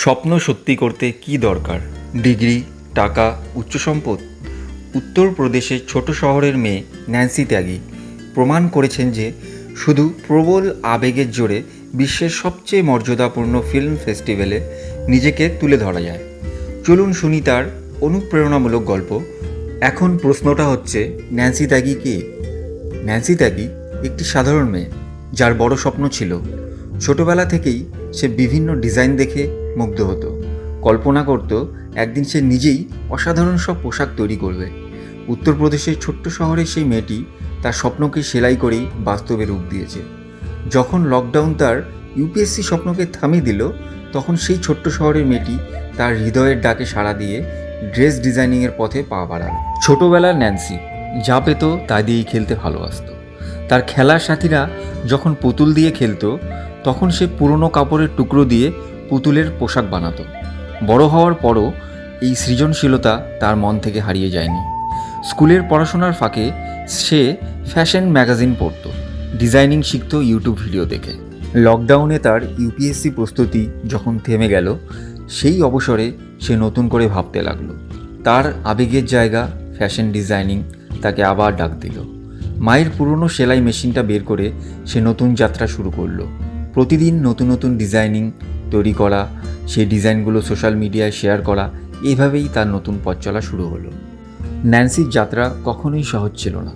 স্বপ্ন সত্যি করতে কী দরকার? ডিগ্রি, টাকা, উচ্চ সম্পদ? উত্তরপ্রদেশের ছোট শহরের মেয়ে ন্যান্সি ত্যাগী প্রমাণ করেছেন যে শুধু প্রবল আবেগের জোরে বিশ্বের সবচেয়ে মর্যাদাপূর্ণ ফিল্ম ফেস্টিভ্যালে নিজেকে তুলে ধরা যায়। চলুন শুনি তার অনুপ্রেরণামূলক গল্প। এখন প্রশ্নটা হচ্ছে, ন্যান্সি ত্যাগী কে? ন্যান্সি ত্যাগী একটি সাধারণ মেয়ে যার বড় স্বপ্ন ছিল। ছোটবেলা থেকেই সে বিভিন্ন ডিজাইন দেখে মুগ্ধ হতো, কল্পনা করত একদিন সে নিজেই অসাধারণ সব পোশাক তৈরি করবে। উত্তরপ্রদেশের ছোট্ট শহরে সেই মেয়েটি তার স্বপ্নকে সেলাই করেই বাস্তবে রূপ দিয়েছে। যখন লকডাউন তার ইউপিএসসি স্বপ্নকে থামিয়ে দিল, তখন সেই ছোট্ট শহরের মেয়েটি তার হৃদয়ের ডাকে সাড়া দিয়ে ড্রেস ডিজাইনিংয়ের পথে পা বাড়াল। ছোটোবেলার ন্যান্সি যা পেত তা দিয়েই খেলতে ভালোবাসত। তার খেলার সাথীরা যখন পুতুল দিয়ে খেলতো, তখন সে পুরনো কাপড়ের টুকরো দিয়ে পুতুলের পোশাক বানাতো। বড় হওয়ার পরও এই সৃজনশীলতা তার মন থেকে হারিয়ে যায়নি। স্কুলের পড়াশোনার ফাঁকে সে ফ্যাশন ম্যাগাজিন পড়তো, ডিজাইনিং শিখত ইউটিউব ভিডিও দেখে। লকডাউনে তার ইউপিএসসি প্রস্তুতি যখন থেমে গেল, সেই অবসরে সে নতুন করে ভাবতে লাগলো। তার আবেগের জায়গা ফ্যাশন ডিজাইনিং তাকে আবার ডাক দিল। মায়ের পুরনো সেলাই মেশিনটা বের করে সে নতুন যাত্রা শুরু করলো। প্রতিদিন নতুন নতুন ডিজাইনিং তৈরি করা, সেই ডিজাইনগুলো সোশ্যাল মিডিয়ায় শেয়ার করা, এইভাবেই তার নতুন পথ চলা শুরু হলো। ন্যান্সির যাত্রা কখনোই সহজ ছিল না।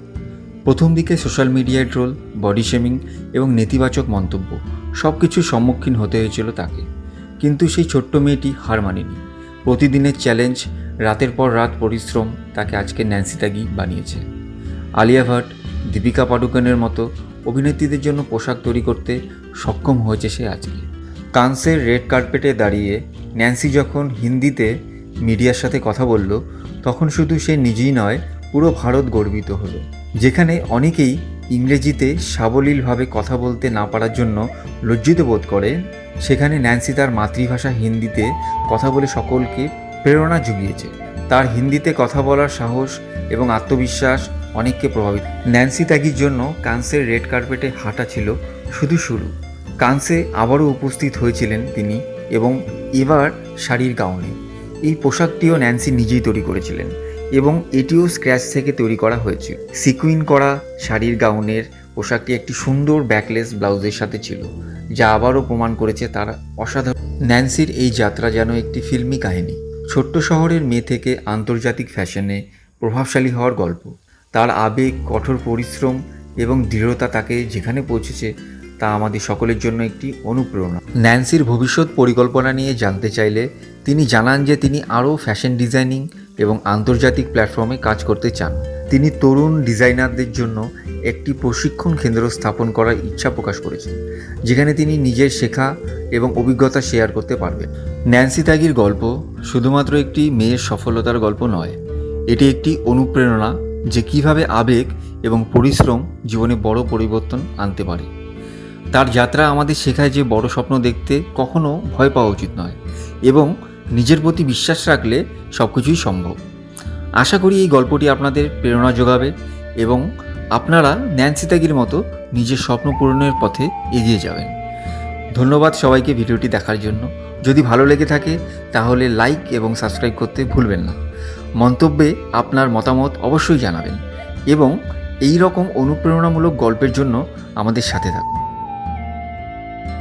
প্রথম দিকে সোশ্যাল মিডিয়ায় ট্রোল, বডি শেমিং এবং নেতিবাচক মন্তব্য সব কিছুর সম্মুখীন হতে হয়েছিল তাকে। কিন্তু সেই ছোট্ট মেয়েটি হার মানেনি। প্রতিদিনের চ্যালেঞ্জ, রাতের পর রাত পরিশ্রম তাকে আজকে ন্যান্সি ত্যাগী বানিয়েছে। আলিয়া ভাট, দীপিকা পাডুকোনের মতো অভিনেত্রীদের জন্য পোশাক তৈরি করতে সক্ষম হয়েছে সে আজকে। কানসের রেড কার্পেটে দাঁড়িয়ে ন্যান্সি যখন হিন্দিতে মিডিয়ার সাথে কথা বলল, তখন শুধু সে নিজেই নয়, পুরো ভারত গর্বিত হলো। যেখানে অনেকেই ইংরেজিতে সাবলীলভাবে কথা বলতে না পারার জন্য লজ্জিত বোধ করে, সেখানে ন্যান্সি তার মাতৃভাষা হিন্দিতে কথা বলে সকলকে প্রেরণা জুগিয়েছে। তার হিন্দিতে কথা বলার সাহস এবং আত্মবিশ্বাস অনেককে প্রভাবিত। ন্যান্সি ত্যাগীর জন্য কানসের রেড কার্পেটে হাঁটা ছিল শুধু শুরু। কানসে আবারও উপস্থিত হয়েছিলেন তিনি, এবং এবার শাড়ির গাউনে। এই পোশাকটিও ন্যান্সি নিজেই তৈরি করেছিলেন এবং এটিও স্ক্র্যাচ থেকে তৈরি করা হয়েছিল। সিকুইন করা শাড়ির গাউনের পোশাকটি একটি সুন্দর ব্যাকলেস ব্লাউজের সাথে ছিল, যা আবারও প্রমাণ করেছে তার অসাধারণ। ন্যান্সির এই যাত্রা যেন একটি ফিল্মি কাহিনী, ছোট্ট শহরের মেয়ে থেকে আন্তর্জাতিক ফ্যাশনে প্রভাবশালী হওয়ার গল্প। তার আবেগ, কঠোর পরিশ্রম এবং দৃঢ়তা তাকে যেখানে পৌঁছেছে তা আমাদের সকলের জন্য একটি অনুপ্রেরণা। ন্যান্সির ভবিষ্যৎ পরিকল্পনা নিয়ে জানতে চাইলে তিনি জানান যে তিনি আরও ফ্যাশন ডিজাইনিং এবং আন্তর্জাতিক প্ল্যাটফর্মে কাজ করতে চান। তিনি তরুণ ডিজাইনারদের জন্য একটি প্রশিক্ষণ কেন্দ্র স্থাপন করার ইচ্ছা প্রকাশ করেছেন, যেখানে তিনি নিজের শেখা এবং অভিজ্ঞতা শেয়ার করতে পারবেন। ন্যান্সি ত্যাগীর গল্প শুধুমাত্র একটি মেয়ের সফলতার গল্প নয়, এটি একটি অনুপ্রেরণা যে কীভাবে আবেগ এবং পরিশ্রম জীবনে বড় পরিবর্তন আনতে পারে। তার যাত্রা আমাদের শেখায় যে বড় স্বপ্ন দেখতে কখনো ভয় পাওয়া উচিত নয় এবং নিজের প্রতি বিশ্বাস রাখলে সব কিছুই সম্ভব। আশা করি এই গল্পটি আপনাদের প্রেরণা যোগাবে এবং আপনারা ন্যান্সি ত্যাগীর মতো নিজের স্বপ্ন পূরণের পথে এগিয়ে যাবেন। ধন্যবাদ সবাইকে ভিডিওটি দেখার জন্য। যদি ভালো লেগে থাকে তাহলে লাইক এবং সাবস্ক্রাইব করতে ভুলবেন না। মন্তব্যে আপনার মতামত অবশ্যই জানাবেন এবং এই রকম অনুপ্রেরণামূলক গল্পের জন্য আমাদের সাথে থাকুন।